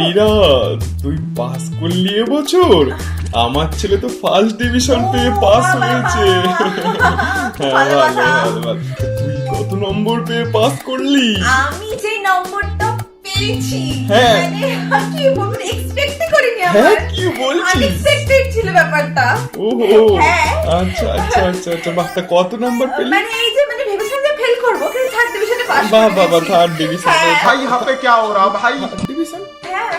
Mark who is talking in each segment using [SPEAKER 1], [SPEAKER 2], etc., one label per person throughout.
[SPEAKER 1] মীরা, তুই পাস করলি এবছর? আমার ছেলে তো ফার্স্ট ডিভিশন পেয়ে পাস হয়েছে। হ্যাঁ, ভালো ভালো ভালো। তুই কত নম্বর পেয়ে পাস করলি?
[SPEAKER 2] আমি যে নম্বরটা পেয়েছি,
[SPEAKER 1] হ্যাঁ।
[SPEAKER 2] মানে কি বলবো, এক্সপেক্টই করিনি
[SPEAKER 1] হ্যাঁ,
[SPEAKER 2] আমার।
[SPEAKER 1] কি বলছিস?
[SPEAKER 2] আনএক্সপেক্টেড ছিল ব্যাপারটা।
[SPEAKER 1] ওহো,
[SPEAKER 2] হ্যাঁ।
[SPEAKER 1] আচ্ছা আচ্ছা আচ্ছা আচ্ছা, বাহ, তা কত নাম্বার পেলি?
[SPEAKER 2] মানে এই যে মানে ভেবেছিলাম যে ফেল করবো, কিন্তু থার্ড ডিভিশনে পাস
[SPEAKER 1] বাহ
[SPEAKER 2] করে
[SPEAKER 1] বাবা,
[SPEAKER 2] গেছি।
[SPEAKER 1] Third division.
[SPEAKER 2] হ্যাঁ।
[SPEAKER 3] भाई यहाँ पे क्या हो रहा भाई?
[SPEAKER 1] ডিভিশন
[SPEAKER 2] হ্যাঁ।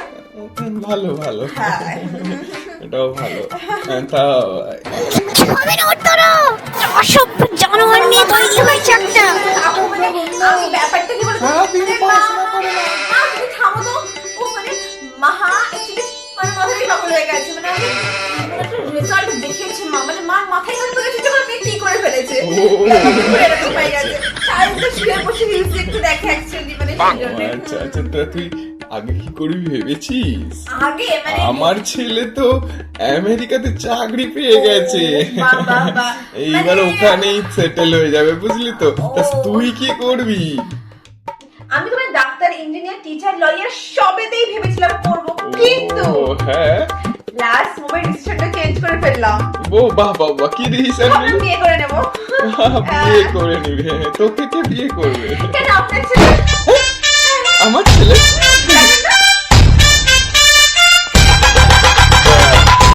[SPEAKER 1] ভালো ভালো,
[SPEAKER 2] হ্যাঁ।
[SPEAKER 1] এটাও ভালো। তা
[SPEAKER 4] হবে না তোরা অসভ্য জানোয়ার নিয়ে তৈরি হয়েছে একটা।
[SPEAKER 2] আপু, মানে আমি ব্যাপারটা কি বলবো,
[SPEAKER 1] সারাদিন
[SPEAKER 2] মানে
[SPEAKER 1] পড়াশোনা করে না।
[SPEAKER 2] মা, তুমি থামো তো। ও মানে মাহা actually মানে মাথায় পাগল হয়ে গেছে। মানে আমি একটা রেজাল্ট দেখেছি মা, মানে মার মাথায় হাত পড়েছে যে আমার মেয়ে কি করে ফেলেছে। এরকম হয়ে গেছে। সারাদিন তো শুয়ে বসে রিলস একটু দেখে actually, মানে সেই জন্য।
[SPEAKER 1] আচ্ছা আচ্ছা, তা তুই আগে কি করবি ভেবেছিস?
[SPEAKER 2] আগে মানে
[SPEAKER 1] আমার ছেলে তো আমেরিকাতে চাকরি পেয়ে গেছে,
[SPEAKER 2] বাহ, বাহ, বাহ।
[SPEAKER 1] এইবার
[SPEAKER 2] মানে-
[SPEAKER 1] ওখানেই সেটেল হয়ে যাবে, বুঝলি তো? তা
[SPEAKER 2] ও।
[SPEAKER 1] তুই কি করবি?
[SPEAKER 2] আমি তো মানে ডাক্তার, ইঞ্জিনিয়ার, টিচার, লয়ার সবেতেই ভেবেছিলাম করবো, কিন্তু
[SPEAKER 1] ও হ্যাঁ,
[SPEAKER 2] লাস্ট মোমেন্ট ডিসিশনটা চেঞ্জ করে ফেললাম।
[SPEAKER 1] ও বাহ বাহ বাহ, কি ডিসিশন
[SPEAKER 2] আমি
[SPEAKER 1] নিলি?
[SPEAKER 2] বিয়ে করে নেবো।
[SPEAKER 1] বিয়ে করে নিবি? তোকে কে বিয়ে করবে?
[SPEAKER 2] কেন আপনার ছেলে?
[SPEAKER 1] আমার ছেলে?